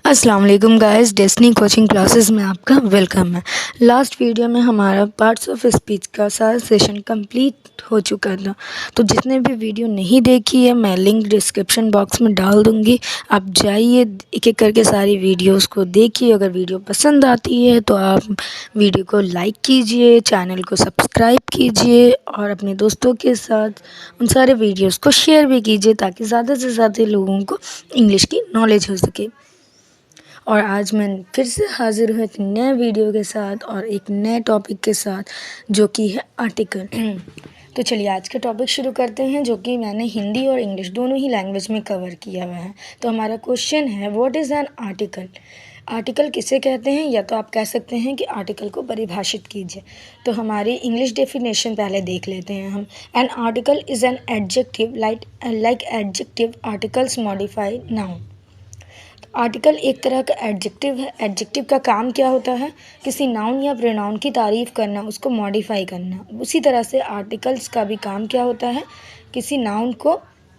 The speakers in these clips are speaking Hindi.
अस्सलाम वालेकुम गाइस, डेस्टिनी कोचिंग क्लासेस में आपका वेलकम है। लास्ट वीडियो में हमारा पार्ट्स ऑफ स्पीच का सारा सेशन कंप्लीट हो चुका था। तो जिसने भी वीडियो नहीं देखी है मैं लिंक डिस्क्रिप्शन बॉक्स में डाल दूँगी। आप जाइए एक एक करके सारी वीडियोस को देखिए। अगर वीडियो पसंद आती है तो आप वीडियो को लाइक कीजिए, चैनल को सब्सक्राइब कीजिए और अपने दोस्तों के साथ उन सारे वीडियोज़ को शेयर भी कीजिए ताकि ज़्यादा से ज़्यादा लोगों को इंग्लिश की नॉलेज हो सके। और आज मैं फिर से हाज़िर हूँ एक नए वीडियो के साथ और एक नए टॉपिक के साथ जो कि है आर्टिकल। तो चलिए आज का टॉपिक शुरू करते हैं जो कि मैंने हिंदी और इंग्लिश दोनों ही लैंग्वेज में कवर किया हुआ है। तो हमारा क्वेश्चन है what is an article. Article किसे कहते हैं, या तो आप कह सकते हैं कि आर्टिकल को परिभाषित कीजिए। तो हमारी इंग्लिश डेफिनेशन पहले देख लेते हैं हम। An article is an adjective like adjective articles modify noun. Article एक तरह का एडजेक्टिव है। एडजेक्टिव का काम क्या होता है? किसी नाउन या प्रोनाउन की तारीफ़ करना, उसको मॉडिफाई करना। उसी तरह से आर्टिकल्स का भी काम क्या होता है? किसी नाउन को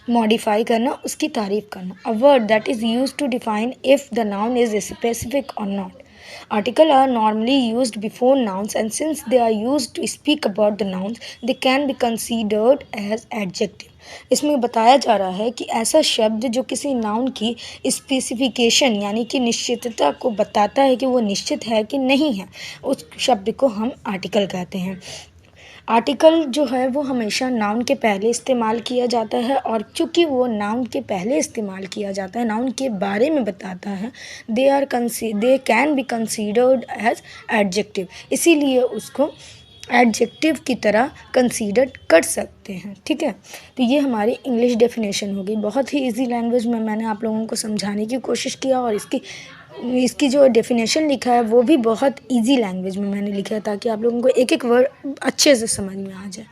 मॉडिफाई करना, उसकी तारीफ़ करना। A word that is used to define if the noun is specific और not. Articles are normally used before nouns, and since they are used to speak about the nouns, they can be considered as adjective. इसमें बताया जा रहा है कि ऐसा शब्द जो किसी नाउन की स्पेसिफिकेशन यानी कि निश्चितता को बताता है कि वो निश्चित है कि नहीं है, उस शब्द को हम आर्टिकल कहते हैं। आर्टिकल जो है वो हमेशा नाउन के पहले इस्तेमाल किया जाता है, और चूँकि वो नाउन के पहले इस्तेमाल किया जाता है, नाउन के बारे में बताता है, they can be considered as adjective, इसीलिए उसको एडजेक्टिव की तरह कंसीडर कर सकते हैं। ठीक है, तो ये हमारी इंग्लिश डेफिनेशन होगी। बहुत ही इजी लैंग्वेज में मैंने आप लोगों को समझाने की कोशिश किया, और इसकी जो डेफिनेशन लिखा है वो भी बहुत इजी लैंग्वेज में मैंने लिखा है ताकि आप लोगों को एक एक वर्ड अच्छे से समझ में आ जाए।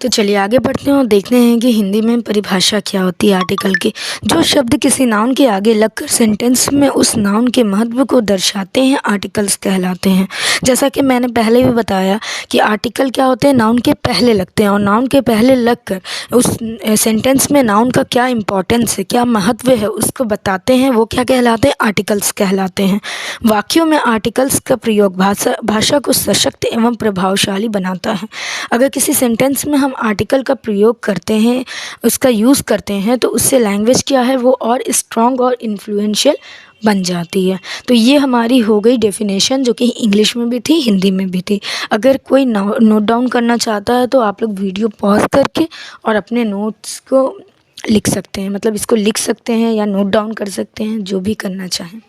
तो चलिए आगे बढ़ते हैं और देखते हैं कि हिंदी में परिभाषा क्या होती है आर्टिकल की। जो शब्द किसी नाउन के आगे लगकर सेंटेंस में उस नाउन के महत्व को दर्शाते हैं आर्टिकल्स कहलाते हैं। जैसा कि मैंने पहले भी बताया कि आर्टिकल क्या होते हैं, नाउन के पहले लगते हैं, और नाउन के पहले लगकर उस सेंटेंस में नाउन का क्या इम्पोर्टेंस है, क्या महत्व है, उसको बताते हैं। वो क्या कहलाते हैं? आर्टिकल्स कहलाते हैं। वाक्यों में आर्टिकल्स का प्रयोग भाषा को सशक्त एवं प्रभावशाली बनाता है। अगर किसी सेंटेंस में हम आर्टिकल का प्रयोग करते हैं, उसका यूज़ करते हैं, तो उससे लैंग्वेज क्या है वो और स्ट्रॉन्ग और इन्फ्लुएंशियल बन जाती है। तो ये हमारी हो गई डेफिनेशन जो कि इंग्लिश में भी थी, हिंदी में भी थी। अगर कोई नोट डाउन करना चाहता है तो आप लोग वीडियो पॉज करके और अपने नोट्स को लिख सकते हैं, मतलब इसको लिख सकते हैं या नोट डाउन कर सकते हैं, जो भी करना चाहें।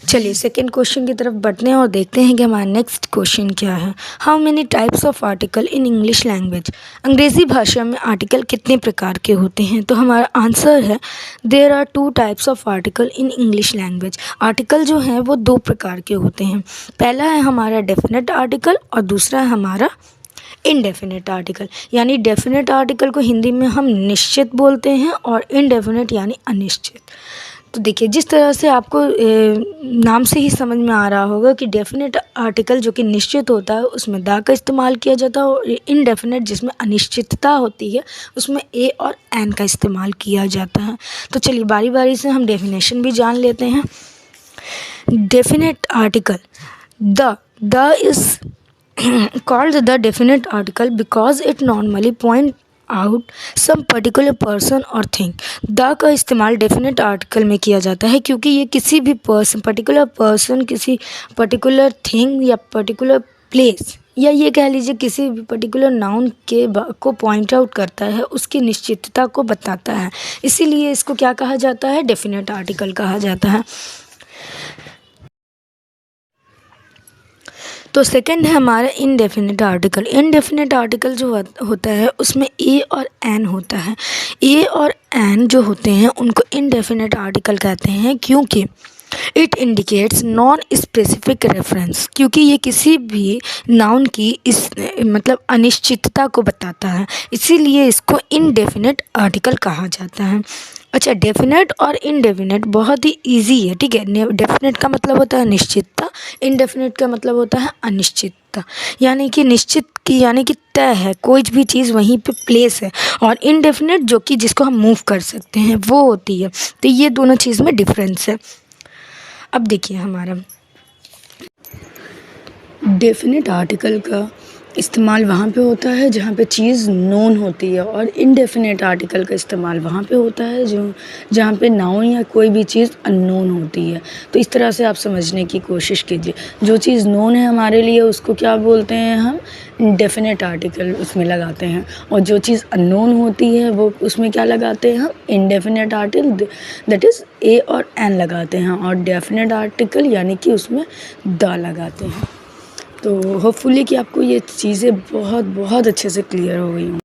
चलिए सेकेंड क्वेश्चन की तरफ बढ़ते हैं और देखते हैं कि हमारा नेक्स्ट क्वेश्चन क्या है। How many types of article in English language. अंग्रेज़ी भाषा में आर्टिकल कितने प्रकार के होते हैं? तो हमारा आंसर है there are 2 types of article in English language. Article जो हैं वो 2 प्रकार के होते हैं। पहला है हमारा डेफिनेट आर्टिकल और दूसरा है हमारा इनडेफिनेट आर्टिकल। यानी डेफिनेट आर्टिकल को हिंदी में हम निश्चित बोलते हैं और इनडेफिनेट यानी अनिश्चित। तो देखिए जिस तरह से आपको नाम से ही समझ में आ रहा होगा कि डेफिनेट आर्टिकल जो कि निश्चित होता है उसमें दा का इस्तेमाल किया जाता है, और इनडेफिनेट जिसमें अनिश्चितता होती है उसमें ए और एन का इस्तेमाल किया जाता है। तो चलिए बारी बारी से हम डेफिनेशन भी जान लेते हैं। Definite article the is called the definite article because it normally point out some particular person और थिंग। द का इस्तेमाल डेफिनेट आर्टिकल में किया जाता है क्योंकि ये किसी भी पर्टिकुलर पर्सन, किसी पर्टिकुलर थिंग या पर्टिकुलर प्लेस, या ये कह लीजिए किसी भी पर्टिकुलर नाउन को पॉइंट आउट करता है, उसकी निश्चितता को बताता है। इसीलिए इसको क्या कहा जाता है? डेफिनेट आर्टिकल कहा जाता है। तो सेकंड है हमारा इनडेफिनेट आर्टिकल। इनडेफिनेट आर्टिकल जो होता है उसमें ए और एन होता है। ए और एन जो होते हैं उनको इनडेफिनेट आर्टिकल कहते हैं क्योंकि it indicates non specific reference, क्योंकि ये किसी भी नाउन की मतलब अनिश्चितता को बताता है, इसीलिए इसको इनडेफिनेट आर्टिकल कहा जाता है। अच्छा, डेफिनेट और इनडेफिनेट बहुत ही इजी है। ठीक है, डेफिनेट का मतलब होता है निश्चितता, इनडेफिनेट का मतलब होता है अनिश्चितता। यानी कि निश्चित कि यानी कि तय है, कोई भी चीज़ वहीं पे प्लेस है, और इनडेफिनेट जो कि जिसको हम मूव कर सकते हैं वो होती है। तो ये दोनों चीज़ में डिफरेंस है। अब देखिए हमारा डेफिनेट आर्टिकल का इस्तेमाल वहाँ पे होता है जहाँ पे चीज़ नोन होती है, और इनडेफिनेट आर्टिकल का इस्तेमाल वहाँ पे होता है जहाँ पे नाउन या कोई भी चीज़ अननोन होती है। तो इस तरह से आप समझने की कोशिश कीजिए। जो चीज़ नोन है हमारे लिए उसको क्या बोलते हैं हम, डेफिनेट आर्टिकल उसमें लगाते हैं, और जो चीज़ अननोन होती है वो उसमें क्या लगाते हैं हम, indefinite article, that is a और एन लगाते हैं, और डेफिनेट आर्टिकल यानी कि उसमें द लगाते हैं। तो होपफुली कि आपको ये चीज़ें बहुत बहुत अच्छे से क्लियर हो गई हों।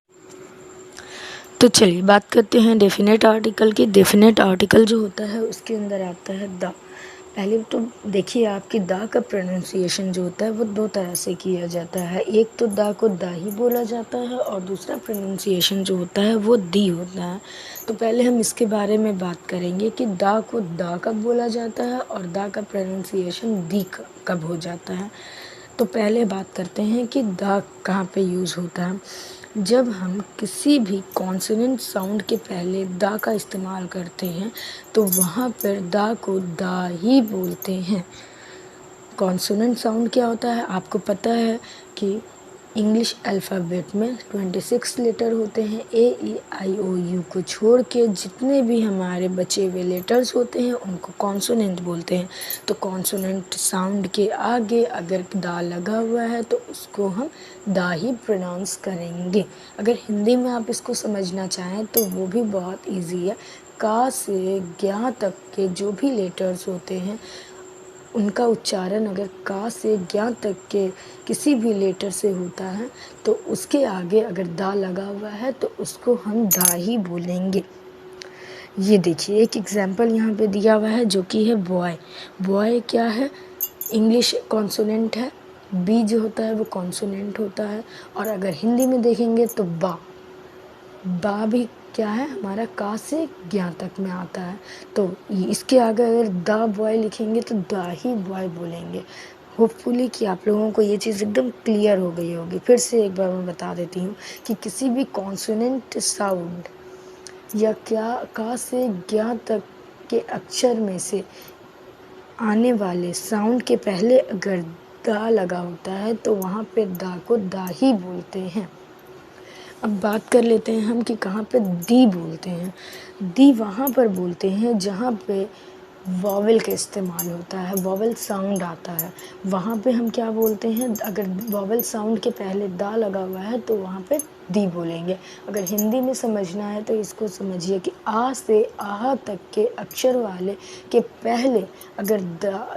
तो चलिए बात करते हैं डेफिनेट आर्टिकल की। डेफिनेट आर्टिकल जो होता है उसके अंदर आता है द। पहले तो देखिए आपकी द का प्रोनाउंसिएशन जो होता है वो दो तरह से किया जाता है। एक तो द को दा ही बोला जाता है, और दूसरा प्रोनाउंसिएशन जो होता है वो दी होता है। तो पहले हम इसके बारे में बात करेंगे कि द को द कब बोला जाता है और द का प्रोनाउंसिएशन दी कब हो जाता है। तो पहले बात करते हैं कि द कहाँ पे यूज़ होता है। जब हम किसी भी कॉन्सोनेंट साउंड के पहले द का इस्तेमाल करते हैं तो वहाँ पर द को दा ही बोलते हैं। कॉन्सोनेंट साउंड क्या होता है, आपको पता है कि इंग्लिश अल्फ़ाबेट में 26 लेटर होते हैं। ए ई आई ओ यू को छोड़ के जितने भी हमारे बचे हुए लेटर्स होते हैं उनको कॉन्सोनेंट बोलते हैं। तो कॉन्सोनेंट साउंड के आगे अगर दा लगा हुआ है तो उसको हम दा ही प्रोनाउंस करेंगे। अगर हिंदी में आप इसको समझना चाहें तो वो भी बहुत इजी है। का से ज्ञा तक के जो भी लेटर्स होते हैं उनका उच्चारण अगर का से ज्ञा तक के किसी भी लेटर से होता है तो उसके आगे अगर दा लगा हुआ है तो उसको हम दा ही बोलेंगे। ये देखिए एक एग्जाम्पल यहाँ पे दिया हुआ है जो कि है बॉय। बॉय क्या है, इंग्लिश कॉन्सोनेंट है, बी जो होता है वो कॉन्सोनेंट होता है। और अगर हिंदी में देखेंगे तो बा, बा भी क्या है हमारा का से ज्ञा तक में आता है। तो इसके आगे अगर द बॉय लिखेंगे तो द ही बॉय बोलेंगे। होपफुली कि आप लोगों को ये चीज़ एकदम क्लियर हो गई होगी। फिर से एक बार मैं बता देती हूँ कि किसी भी कॉन्सोनेंट साउंड या क्या का से ज्ञा तक के अक्षर में से आने वाले साउंड के पहले अगर दा लगा होता है तो वहाँ पे दा को दा ही बोलते हैं। अब बात कर लेते हैं हम कि कहाँ पे दी बोलते हैं। दी वहाँ पर बोलते हैं जहाँ पे वॉवेल का इस्तेमाल होता है, वॉवेल साउंड आता है, वहाँ पे हम क्या बोलते हैं, अगर वॉवेल साउंड के पहले दा लगा हुआ है तो वहाँ पे दी बोलेंगे। अगर हिंदी में समझना है तो इसको समझिए कि आ से आह तक के अक्षर वाले के पहले अगर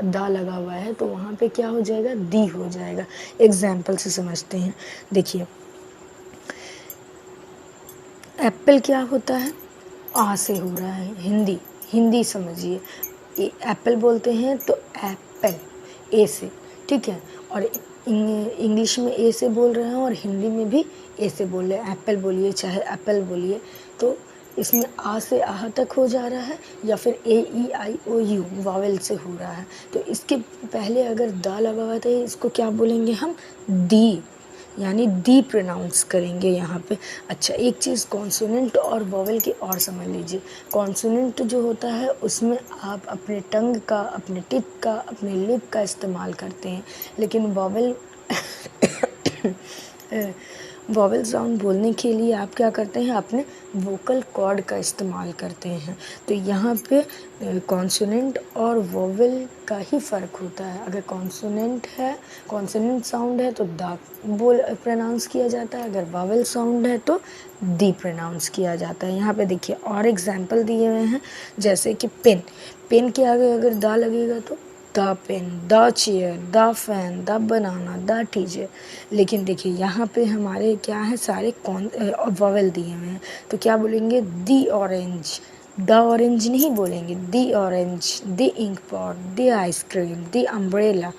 दा लगा हुआ है तो वहाँ पे क्या हो जाएगा, दी हो जाएगा। एग्जाम्पल से समझते हैं, देखिए एप्पल क्या होता है, आ से हो रहा है। हिंदी हिंदी समझिए, एप्पल बोलते हैं तो एप्पल ए से, ठीक है। और इंग्लिश में ए से बोल रहे हैं और हिंदी में भी ए से बोल रहे हैं। एप्पल बोलिए चाहे एप्पल बोलिए, तो इसमें आ से आह तक हो जा रहा है या फिर ए ई आई ओ यू वावेल से हो रहा है। तो इसके पहले अगर दा लगा हुआ है तो इसको क्या बोलेंगे हम, दी, यानी दी प्रोनाउंस करेंगे यहाँ पे। अच्छा एक चीज़ कॉन्सोनेंट और वॉवेल की और समझ लीजिए। कॉन्सोनेंट जो होता है उसमें आप अपने टंग का, अपने टिप का, अपने लिप का इस्तेमाल करते हैं, लेकिन वॉवेल वॉवेल साउंड बोलने के लिए आप क्या करते हैं, अपने वोकल कॉर्ड का इस्तेमाल करते हैं। तो यहाँ पे कॉन्सोनेंट और वॉवेल का ही फ़र्क होता है। अगर कॉन्सोनेंट है, कॉन्सोनेंट साउंड है तो दा बोल प्रोनाउंस किया जाता है, अगर वॉवेल साउंड है तो दी प्रोनाउंस किया जाता है। यहाँ पे देखिए और एग्जाम्पल दिए हुए हैं, जैसे कि पेन, पेन के आगे अगर दा लगेगा तो the pen, the chair, the fan, the banana, the teacher. लेकिन देखिए यहाँ पे हमारे क्या है, सारे वॉवेल दिए हुए हैं, तो क्या बोलेंगे, दी ऑरेंज, द ऑरेंज नहीं बोलेंगे, the orange, the ink pot, the ice cream, the umbrella,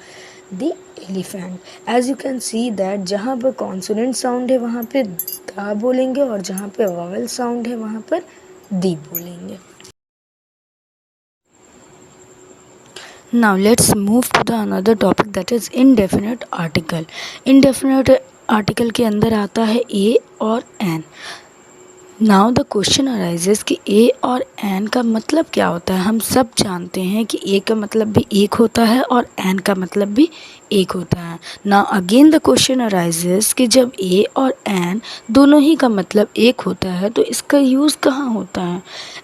the elephant. As you can see that जहाँ पर कॉन्सोनेंट साउंड है वहाँ पे द बोलेंगे और जहाँ पे वॉवेल साउंड है वहाँ पर दी बोलेंगे। Now let's move to the another topic, that is indefinite article. Indefinite article के अंदर आता है ए और an. Now the question arises कि ए और एन का मतलब क्या होता है। हम सब जानते हैं कि ए का मतलब भी एक होता है और एन का मतलब भी एक होता है। Now again the question arises कि जब ए और एन दोनों ही का मतलब एक होता है तो इसका यूज़ कहाँ होता है।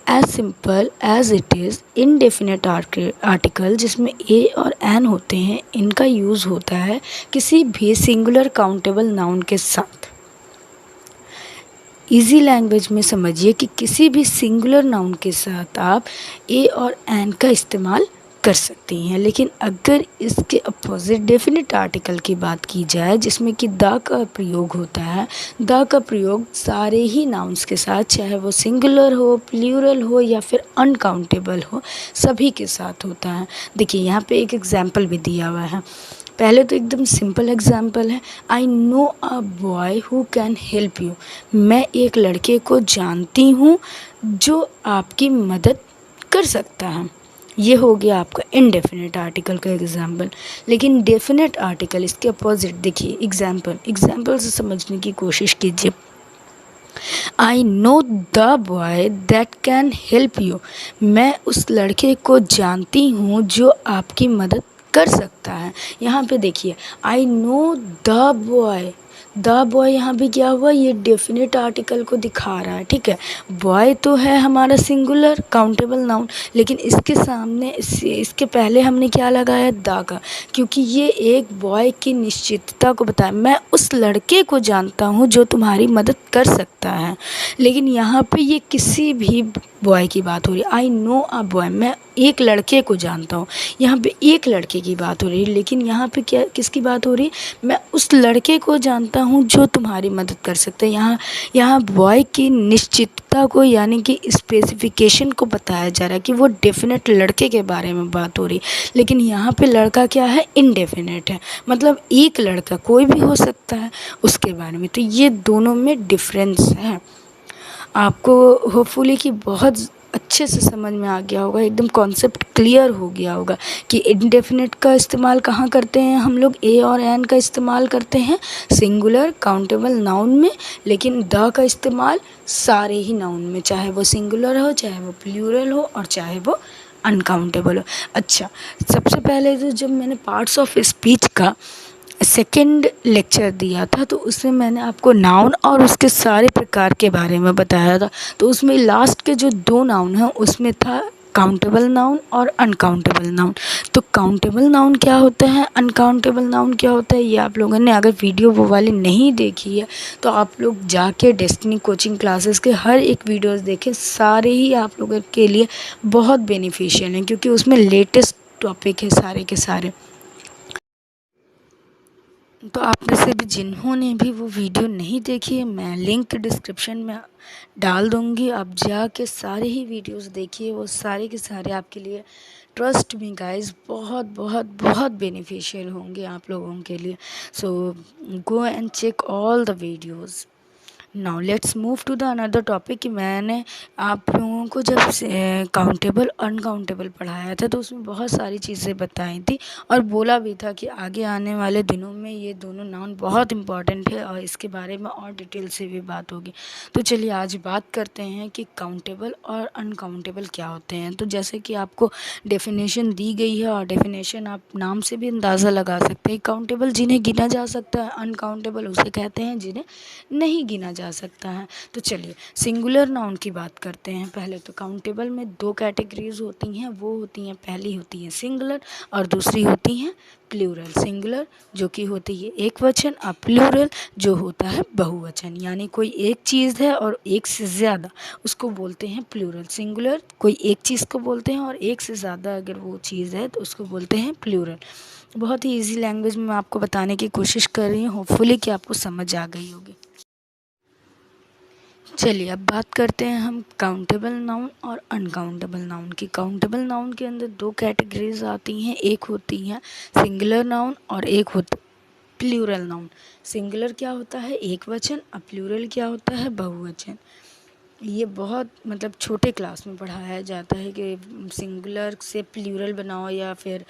As simple as it is indefinite article जिसमें ए और एन होते हैं, इनका यूज़ होता है किसी भी सिंगुलर काउंटेबल नाउन के साथ। इजी लैंग्वेज में समझिए कि किसी भी सिंगुलर नाउन के साथ आप ए और एन का इस्तेमाल कर सकती हैं। लेकिन अगर इसके अपोजिट डेफिनेट आर्टिकल की बात की जाए जिसमें कि द का प्रयोग होता है, द का प्रयोग सारे ही नाउन्स के साथ, चाहे वो सिंगुलर हो, प्लूरल हो या फिर अनकाउंटेबल हो, सभी के साथ होता है। देखिए यहाँ पे एक एग्जाम्पल भी दिया हुआ है। पहले तो एकदम सिंपल एग्जाम्पल है, I know a boy who can help you. मैं एक लड़के को जानती हूँ जो आपकी मदद कर सकता है। ये हो गया आपका इनडेफिनेट आर्टिकल का एग्जाम्पल। लेकिन डेफिनेट आर्टिकल इसके अपोजिट देखिए, एग्जाम्पल से समझने की कोशिश कीजिए। I know the boy that can help you. मैं उस लड़के को जानती हूँ जो आपकी मदद कर सकता है। यहाँ पे देखिए आई नो द बॉय यहाँ पे क्या हुआ, ये डेफिनेट आर्टिकल को दिखा रहा है, ठीक है। बॉय तो है हमारा सिंगुलर काउंटेबल नाउन, लेकिन इसके सामने इसके पहले हमने क्या लगाया, द का, क्योंकि ये एक बॉय की निश्चितता को बताया। मैं उस लड़के को जानता हूँ जो तुम्हारी मदद कर सकता है। लेकिन यहाँ पे ये किसी भी बॉय की बात हो रही है। आई नो अ बॉय, मैं एक लड़के को जानता हूँ। यहाँ पे एक लड़के की बात हो रही है, लेकिन यहाँ पे क्या किसकी बात हो रही है, मैं उस लड़के को जानता हूँ जो तुम्हारी मदद कर सकता है। यहाँ बॉय की निश्चितता को यानी कि स्पेसिफिकेशन को बताया जा रहा है कि वो डेफिनेट लड़के के बारे में बात हो रही है। लेकिन यहाँ पे लड़का क्या है, इनडेफिनेट है, मतलब एक लड़का कोई भी हो सकता है उसके बारे में। तो ये दोनों में डिफरेंस है। आपको होपफुली कि बहुत अच्छे से समझ में आ गया होगा, एकदम कॉन्सेप्ट क्लियर हो गया होगा कि इनडेफिनेट का इस्तेमाल कहाँ करते हैं हम लोग, ए और एन का इस्तेमाल करते हैं सिंगुलर काउंटेबल नाउन में, लेकिन द का इस्तेमाल सारे ही नाउन में, चाहे वो सिंगुलर हो, चाहे वो प्लूरल हो और चाहे वो अनकाउंटेबल हो। अच्छा, सबसे पहले तो जब मैंने पार्ट्स ऑफ स्पीच का सेकेंड लेक्चर दिया था तो उसमें मैंने आपको नाउन और उसके सारे प्रकार के बारे में बताया था। तो उसमें लास्ट के जो दो नाउन हैं उसमें था काउंटेबल नाउन और अनकाउंटेबल नाउन। तो काउंटेबल नाउन क्या होता है, अनकाउंटेबल नाउन क्या होता है, ये आप लोगों ने अगर वीडियो वो वाली नहीं देखी है तो आप लोग जाके डेस्टिनी कोचिंग क्लासेस के हर एक वीडियोस देखें। सारे ही आप लोगों के लिए बहुत बेनिफिशियल हैं क्योंकि उसमें लेटेस्ट टॉपिक है सारे के सारे। तो आप में से भी जिन्होंने भी वो वीडियो नहीं देखी है, मैं लिंक डिस्क्रिप्शन में डाल दूँगी, आप जाके सारे ही वीडियोस देखिए, वो सारे के सारे आपके लिए ट्रस्ट मी गाइस बहुत बहुत बहुत बेनिफिशियल होंगे आप लोगों के लिए। So go and check all the videos. Now let's move to the another topic कि मैंने आप लोगों को जब काउंटेबल अनकाउंटेबल पढ़ाया था तो उसमें बहुत सारी चीज़ें बताई थी और बोला भी था कि आगे आने वाले दिनों में ये दोनों नाउन बहुत इंपॉर्टेंट है और इसके बारे में और डिटेल से भी बात होगी। तो चलिए आज बात करते हैं कि काउंटेबल और अनकाउंटेबल क्या होते हैं। तो जैसे कि आपको डेफिनेशन दी गई है और डेफिनेशन आप नाम से भी अंदाज़ा लगा सकते हैं। काउंटेबल जिन्हें गिना जा सकता है, अनकाउंटेबल उसे कहते हैं जिन्हें नहीं गिना जा सकता है। तो चलिए सिंगुलर नाउन की बात करते हैं। पहले तो काउंटेबल में दो कैटेगरीज होती हैं, वो होती हैं, पहली होती है सिंगुलर और दूसरी होती हैं प्लूरल। सिंगुलर जो कि होती है एक वचन और प्लूरल जो होता है बहुवचन, यानी कोई एक चीज़ है और एक से ज़्यादा, उसको बोलते हैं प्लूरल। सिंगुलर कोई एक चीज़ को बोलते हैं और एक से ज़्यादा अगर वो चीज़ है तो उसको बोलते हैं प्लूरल। बहुत ही ईजी लैंग्वेज में मैं आपको बताने की कोशिश कर रही हूँ, होपफुली कि आपको समझ आ गई होगी। चलिए अब बात करते हैं हम काउंटेबल नाउन और अनकाउंटेबल नाउन की। काउंटेबल नाउन के अंदर दो कैटेगरीज आती हैं, एक होती हैं सिंगुलर नाउन और एक होता प्लूरल नाउन। सिंगुलर क्या होता है, एक वचन, और प्लूरल क्या होता है, बहुवचन। ये बहुत मतलब छोटे क्लास में पढ़ाया जाता है कि सिंगुलर से प्लूरल बनाओ, या फिर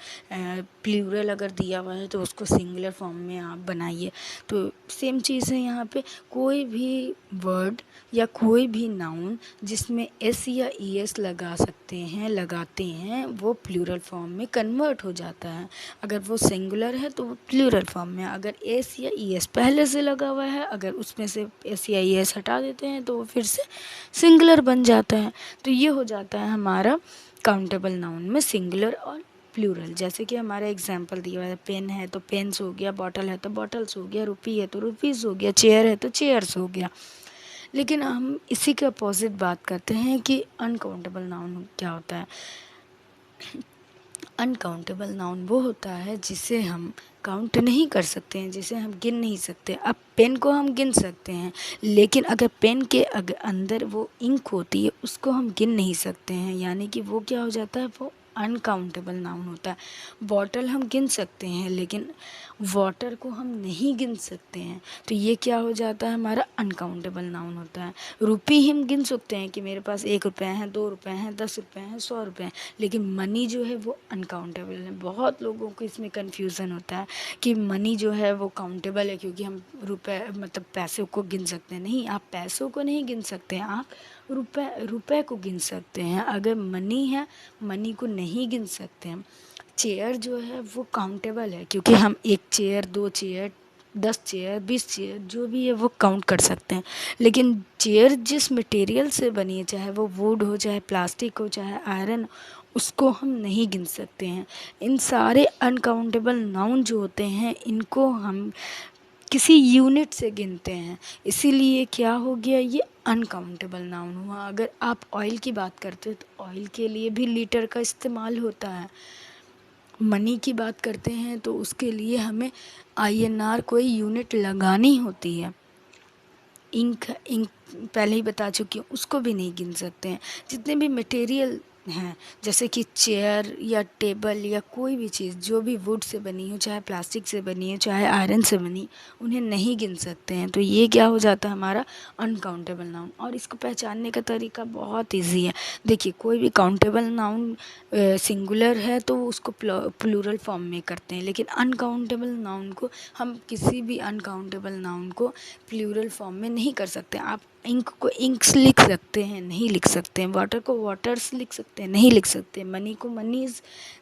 प्लूरल अगर दिया हुआ है तो उसको सिंगुलर फॉर्म में आप बनाइए। तो सेम चीज़ है यहाँ पे, कोई भी वर्ड या कोई भी नाउन जिसमें एस या ई एस लगाते हैं वो प्लूरल फॉर्म में कन्वर्ट हो जाता है। अगर वो सिंगुलर है तो वो प्लूरल फॉर्म में, अगर एस या ई एस पहले से लगा हुआ है, अगर उसमें से एस या ई एस हटा देते हैं तो वो फिर से सिंगुलर बन जाता है। तो ये हो जाता है हमारा काउंटेबल नाउन में सिंगुलर और प्लूरल। जैसे कि हमारा एग्जाम्पल दिया हुआ है, पेन है तो पेन्स हो गया, बॉटल है तो बॉटल्स हो गया, रुपी है तो रुपीज़ हो गया, चेयर है तो चेयर्स हो गया। लेकिन हम इसी के अपोजिट बात करते हैं कि अनकाउंटेबल नाउन क्या होता है। अनकाउंटेबल नाउन वो होता है जिसे हम काउंट नहीं कर सकते हैं, जिसे हम गिन नहीं सकते। अब पेन को हम गिन सकते हैं, लेकिन अगर पेन के अंदर वो इंक होती है उसको हम गिन नहीं सकते हैं, यानी कि वो क्या हो जाता है, वो अनकाउंटेबल नाउन होता है। बॉटल हम गिन सकते हैं लेकिन वाटर को हम नहीं गिन सकते हैं, तो ये क्या हो जाता है, हमारा अनकाउंटेबल नाउन होता है। रुपी हम गिन सकते हैं कि मेरे पास 1 रुपये हैं, 2 रुपये हैं, 10 रुपये हैं, 100 रुपये हैं, लेकिन मनी जो है वो अनकाउंटेबल है। बहुत लोगों को इसमें कन्फ्यूज़न होता है कि मनी जो है वो काउंटेबल है क्योंकि हम रुपए मतलब पैसों को गिन सकते हैं। नहीं, आप पैसों को नहीं गिन सकते हैं, आप रुपए को गिन सकते हैं। अगर मनी है, मनी को नहीं गिन सकते हैं। चेयर जो है वो काउंटेबल है क्योंकि हम 1 चेयर, 2 चेयर, 10 चेयर, 20 चेयर जो भी है वो काउंट कर सकते हैं। लेकिन चेयर जिस मटेरियल से बनी है, चाहे वो वुड हो, चाहे प्लास्टिक हो, चाहे आयरन, उसको हम नहीं गिन सकते हैं। इन सारे अनकाउंटेबल नाउन जो होते हैं इनको हम किसी यूनिट से गिनते हैं, इसीलिए क्या हो गया, ये अनकाउंटेबल नाउन हुआ। अगर आप ऑयल की बात करते हो तो ऑयल के लिए भी लीटर का इस्तेमाल होता है। मनी की बात करते हैं तो उसके लिए हमें आईएनआर कोई यूनिट लगानी होती है। इंक इंक पहले ही बता चुकी हूँ, उसको भी नहीं गिन सकते हैं। जितने भी मटेरियल हैं, जैसे कि चेयर या टेबल या कोई भी चीज़ जो भी वुड से बनी हो, चाहे प्लास्टिक से बनी हो, चाहे आयरन से बनी, उन्हें नहीं गिन सकते हैं। तो ये क्या हो जाता है, हमारा अनकाउंटेबल नाउन। और इसको पहचानने का तरीका बहुत ईजी है। देखिए, कोई भी काउंटेबल नाउन सिंगुलर है तो उसको प्लूरल फॉर्म में करते हैं, लेकिन अनकाउंटेबल नाउन को हम किसी भी अनकाउंटेबल नाउन को प्लूरल फॉर्म में नहीं कर सकते। आप इंक को इंक्स लिख सकते हैं, नहीं लिख सकते हैं। वाटर को वाटर्स लिख सकते हैं, नहीं लिख सकते। मनी को मनीज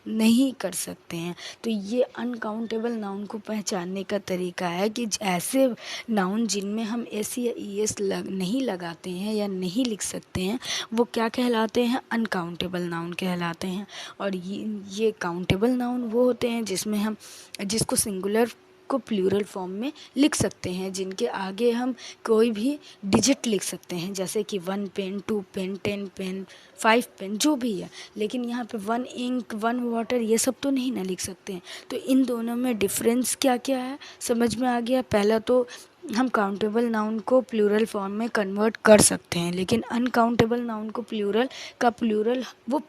नहीं कर सकते हैं। तो ये अनकाउंटेबल नाउन को पहचानने का तरीका है कि ऐसे नाउन जिनमें हम एस या ई एस नहीं लगाते हैं या नहीं लिख सकते हैं, वो क्या कहलाते हैं, अनकाउंटेबल नाउन कहलाते हैं। और ये काउंटेबल नाउन वो होते हैं जिसमें हम जिसको सिंगुलर को प्लूरल फॉर्म में लिख सकते हैं, जिनके आगे हम कोई भी डिजिट लिख सकते हैं, जैसे कि 1 पेन, 2 पेन, 10 पेन, 5 पेन, जो भी है। लेकिन यहाँ पे 1 इंक, 1 वाटर, ये सब तो नहीं ना लिख सकते हैं। तो इन दोनों में डिफरेंस क्या क्या है, समझ में आ गया। पहला तो हम काउंटेबल नाउन को प्लूरल फॉर्म में कन्वर्ट कर सकते हैं, लेकिन अनकाउंटेबल नाउन को प्लूरल वो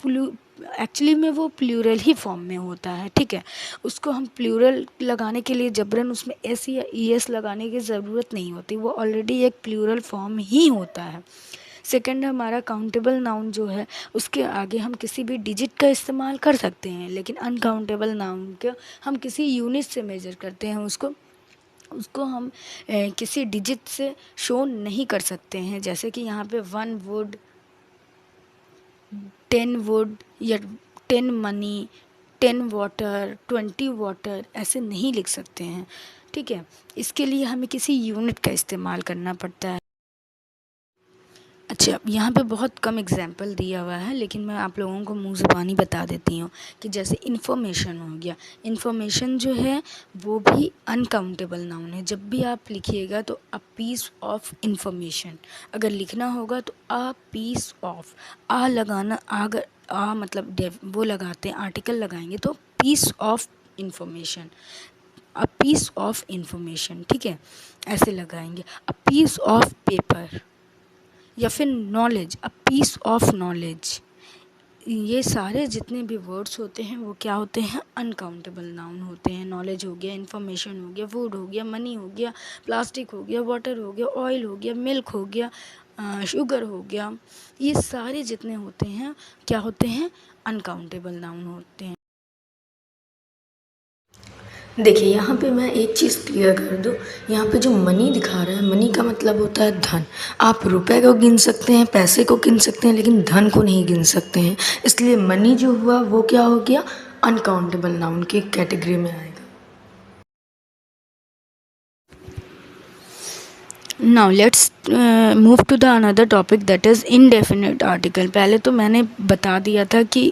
एक्चुअली में वो प्लूरल ही फॉर्म में होता है, ठीक है। उसको हम प्लूरल लगाने के लिए जबरन उसमें एस या ई एस लगाने की ज़रूरत नहीं होती, वो ऑलरेडी एक प्लूरल फॉर्म ही होता है। सेकंड, हमारा काउंटेबल नाउन जो है उसके आगे हम किसी भी डिजिट का इस्तेमाल कर सकते हैं, लेकिन अनकाउंटेबल नाउन को हम किसी यूनिट से मेजर करते हैं। उसको उसको हम किसी डिजिट से शो नहीं कर सकते हैं। जैसे कि यहाँ पे 1 वुड, 10 वुड या 10 मनी, 10 वाटर, 20 वाटर ऐसे नहीं लिख सकते हैं, ठीक है। इसके लिए हमें किसी यूनिट का इस्तेमाल करना पड़ता है। अच्छा, यहाँ पे बहुत कम एग्जाम्पल दिया हुआ है, लेकिन मैं आप लोगों को मुँह ज़बानी बता देती हूँ कि जैसे इन्फॉर्मेशन हो गया। इन्फॉर्मेशन जो है वो भी अनकाउंटेबल नाउन है। जब भी आप लिखिएगा तो अ पीस ऑफ इंफॉर्मेशन, अगर लिखना होगा तो अ पीस ऑफ, आ लगाना, अगर आ मतलब वो लगाते हैं, आर्टिकल लगाएंगे तो piece of information, a piece of information, ठीक है, ऐसे लगाएंगे। अ पीस ऑफ पेपर या फिर knowledge, a piece of knowledge. ये सारे जितने भी वर्ड्स होते हैं वो क्या होते हैं, अनकाउंटेबल नाउन होते हैं। नॉलेज हो गया, इन्फॉर्मेशन हो गया, फूड हो गया, मनी हो गया, प्लास्टिक हो गया, वाटर हो गया, ऑयल हो गया, मिल्क हो गया, शुगर हो गया, ये सारे जितने होते हैं क्या होते हैं, अनकाउंटेबल नाउन होते हैं। देखिए यहाँ पे मैं एक चीज़ क्लियर कर दूँ, यहाँ पे जो मनी दिखा रहा है, मनी का मतलब होता है धन। आप रुपए को गिन सकते हैं, पैसे को गिन सकते हैं, लेकिन धन को नहीं गिन सकते हैं। इसलिए मनी जो हुआ वो क्या हो गया, अनकाउंटेबल नाउन की कैटेगरी में आएगा। Now let's move to the another topic, that is indefinite article. पहले तो मैंने बता दिया था कि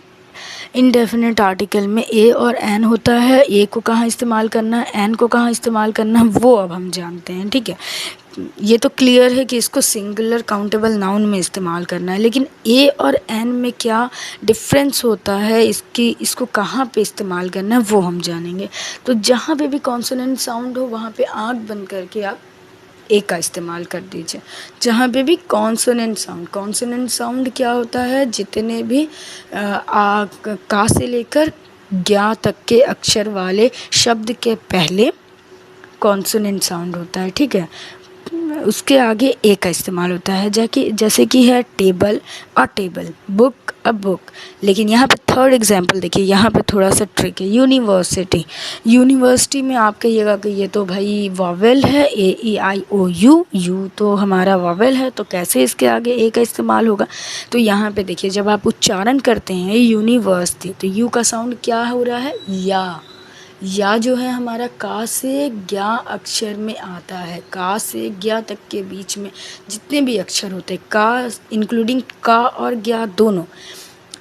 इनडेफिनिट आर्टिकल में ए और एन होता है। ए को कहाँ इस्तेमाल करना है, एन को कहाँ इस्तेमाल करना है, वो अब हम जानते हैं। ठीक है, ये तो क्लियर है कि इसको सिंगुलर काउंटेबल नाउन में इस्तेमाल करना है, लेकिन ए और एन में क्या डिफरेंस होता है, इसको कहाँ पे इस्तेमाल करना है वो हम जानेंगे। तो जहाँ पे भी कॉन्सोनेंट साउंड हो वहाँ पे आँख बंद करके आप ए का इस्तेमाल कर दीजिए। जहाँ पे भी कॉन्सोनेंट साउंड क्या होता है, जितने भी का से लेकर ज्ञा तक के अक्षर वाले शब्द के पहले कॉन्सोनेंट साउंड होता है। ठीक है, उसके आगे ए का इस्तेमाल होता है, जैसे कि है table, a table, book, a book. लेकिन यहाँ पे थर्ड एग्जांपल देखिए, यहाँ पे थोड़ा सा ट्रिक है। यूनिवर्सिटी में आप कहिएगा कि ये तो भाई वॉवेल है, AEIOU, यू तो हमारा वॉवेल है, तो कैसे इसके आगे ए का इस्तेमाल होगा। तो यहाँ पे देखिए, जब आप उच्चारण करते हैं यूनिवर्सिटी, तो यू का साउंड क्या हो रहा है, या जो है हमारा का से ज्ञा अक्षर में आता है। का से ज्ञा तक के बीच में जितने भी अक्षर होते हैं, का इंक्लूडिंग का और ज्ञा दोनों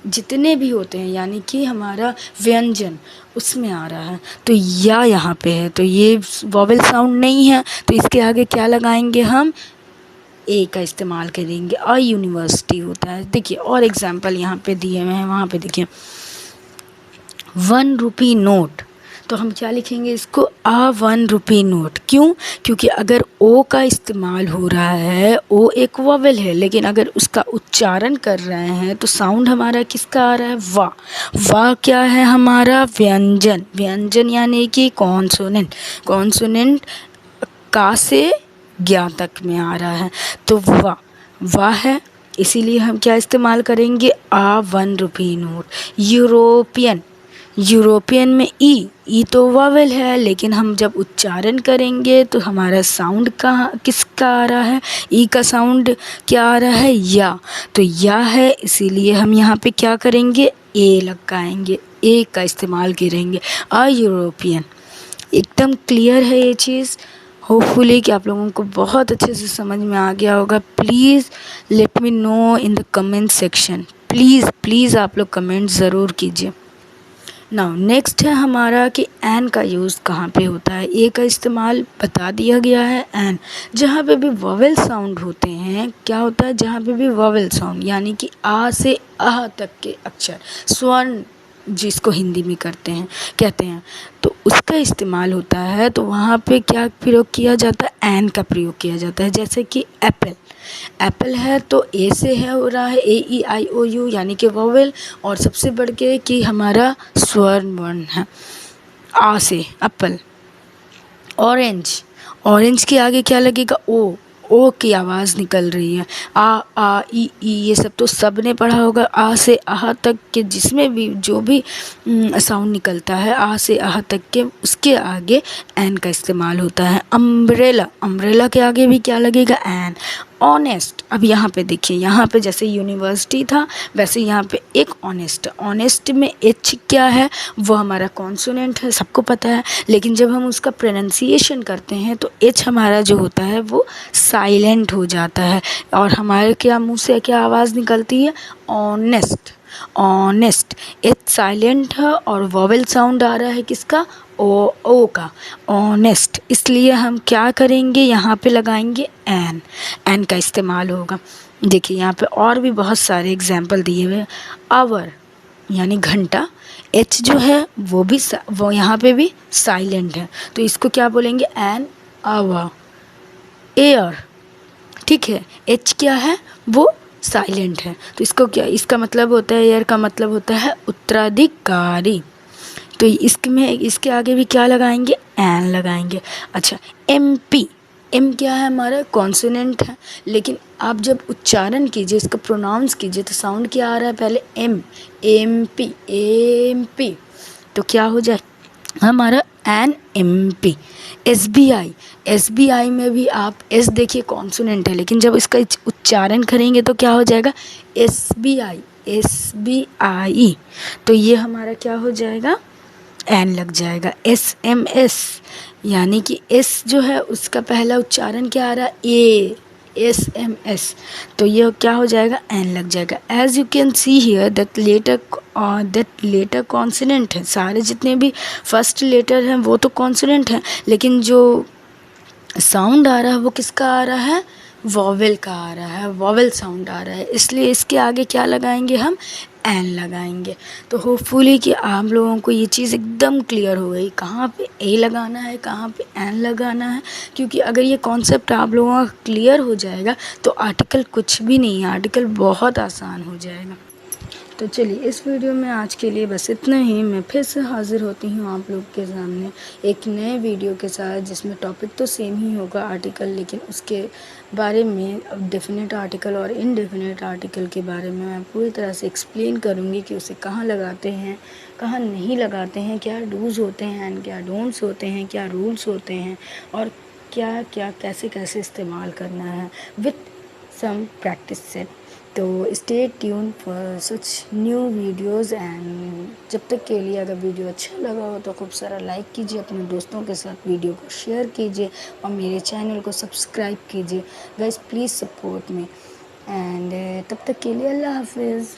जितने भी होते हैं, यानी कि हमारा व्यंजन उसमें आ रहा है, तो या यहाँ पे है, तो ये वॉवेल साउंड नहीं है, तो इसके आगे क्या लगाएंगे हम, ए का इस्तेमाल करेंगे। अ यूनिवर्सिटी होता है। देखिए और एग्जाम्पल यहाँ पे दिए हुए हैं, वहाँ पे देखिए 1 रुपी नोट, तो हम क्या लिखेंगे इसको, आ 1 रुपी नोट। क्यों, क्योंकि अगर ओ का इस्तेमाल हो रहा है, ओ एक वॉवेल है, लेकिन अगर उसका उच्चारण कर रहे हैं तो साउंड हमारा किसका आ रहा है, वाह क्या है हमारा, व्यंजन यानी कि कॉन्सोनेंट का से ज्ञा तक में आ रहा है, तो वाह है, इसीलिए हम क्या इस्तेमाल करेंगे, आ 1 रुपी नोट। यूरोपियन में ई तो वॉवेल है, लेकिन हम जब उच्चारण करेंगे तो हमारा साउंड किसका आ रहा है, ई का साउंड क्या आ रहा है, या, तो या है, इसीलिए हम यहाँ पे क्या करेंगे, ए लगाएंगे, ए का इस्तेमाल करेंगे। अ यूरोपियन, एकदम क्लियर है ये चीज़। होपफुली कि आप लोगों को बहुत अच्छे से समझ में आ गया होगा। Please let me know in the comment section, please आप लोग कमेंट ज़रूर कीजिए। नाउ नेक्स्ट है हमारा कि एन का यूज़ कहाँ पे होता है। ए का इस्तेमाल बता दिया गया है। एन जहाँ पे भी वॉवेल साउंड होते हैं, क्या होता है, जहाँ पे भी वॉवेल साउंड यानी कि आ से आह तक के अक्षर, स्वर्ण जिसको हिंदी में कहते हैं, तो उसका इस्तेमाल होता है, तो वहाँ पे क्या प्रयोग किया जाता है, एन का प्रयोग किया जाता है। जैसे कि एप्पल है, तो ए से है हो रहा है, AEIOU यानी कि वॉवेल, और सबसे बढ़ के कि हमारा स्वर्ण वर्ण है, आ से एप्पल। ऑरेंज के आगे क्या लगेगा, ओ की आवाज़ निकल रही है। आ ई ये सब तो सब ने पढ़ा होगा। आ से आह तक के जिसमें भी जो भी साउंड निकलता है, आ से आह तक के, उसके आगे एन का इस्तेमाल होता है। अम्ब्रेला के आगे भी क्या लगेगा, एन। ऑनेस्ट, अब यहाँ पे देखिए, यहाँ पे जैसे यूनिवर्सिटी था वैसे यहाँ पे एक ऑनेस्ट में एच क्या है, वो हमारा कॉन्सोनेंट है, सबको पता है, लेकिन जब हम उसका प्रोनाउंसिएशन करते हैं तो एच हमारा जो होता है वो साइलेंट हो जाता है, और हमारे क्या मुंह से क्या आवाज़ निकलती है, ऑनेस्ट। एच साइलेंट है और वॉवेल साउंड आ रहा है किसका, ओ का, ऑनेस्ट। इसलिए हम क्या करेंगे, यहाँ पे लगाएंगे एन का इस्तेमाल होगा। देखिए यहाँ पे और भी बहुत सारे एग्जाम्पल दिए हुए। आवर यानी घंटा, एच जो है वो यहाँ पे भी साइलेंट है, तो इसको क्या बोलेंगे, एन आवर। एयर, ठीक है, एच क्या है, वो साइलेंट है, तो इसका मतलब होता है, एयर का मतलब होता है उत्तराधिकारी, तो इसके आगे भी क्या लगाएंगे, एन लगाएंगे। अच्छा, एम क्या है हमारा, कॉन्सोनेंट है। लेकिन आप जब उच्चारण कीजिए, इसका प्रोनाउंस कीजिए, तो साउंड क्या आ रहा है, पहले M, M P, M P, तो क्या हो जाए हमारा N M P. S B I, S B I में भी आप एस देखिए कॉन्सोनेंट है, लेकिन जब इसका उच्चारण करेंगे तो क्या हो जाएगा, S B I, S B I, तो ये हमारा क्या हो जाएगा, एन लग जाएगा। एस एम एस, यानी कि एस जो है उसका पहला उच्चारण क्या आ रहा है, ए, एस एम एस, तो ये क्या हो जाएगा, एन लग जाएगा। As you can see here that letter consonant है, सारे जितने भी फर्स्ट लेटर हैं वो तो कॉन्सोनेंट हैं, लेकिन जो साउंड आ रहा है वो किसका आ रहा है, वॉवेल का आ रहा है, वॉवेल साउंड आ रहा है, इसलिए इसके आगे क्या लगाएंगे हम, एन लगाएंगे। तो होपफुली कि आप लोगों को ये चीज़ एकदम क्लियर हो गई, कहाँ पे ए लगाना है, कहाँ पे एन लगाना है, क्योंकि अगर ये कॉन्सेप्ट आप लोगों का क्लियर हो जाएगा तो आर्टिकल कुछ भी नहीं है, आर्टिकल बहुत आसान हो जाएगा। तो चलिए इस वीडियो में आज के लिए बस इतना ही। मैं फिर से हाज़िर होती हूँ आप लोग के सामने एक नए वीडियो के साथ, जिसमें टॉपिक तो सेम ही होगा आर्टिकल, लेकिन उसके बारे में डेफिनेट आर्टिकल और इनडेफिनेट आर्टिकल के बारे में मैं पूरी तरह से एक्सप्लेन करूँगी कि उसे कहाँ लगाते हैं, कहाँ नहीं लगाते हैं, क्या डूज़ होते हैं एंड क्या डोंट्स होते हैं, क्या रूल्स होते हैं, और क्या क्या कैसे कैसे इस्तेमाल करना है विथ सम प्रैक्टिस सेट। तो stay tune for such new videos and जब तक के लिए अगर वीडियो अच्छा लगा हो तो खूब सारा लाइक कीजिए, अपने दोस्तों के साथ वीडियो को शेयर कीजिए और मेरे चैनल को सब्सक्राइब कीजिए। Guys please support me and तब तक के लिए अल्लाह हाफिज़।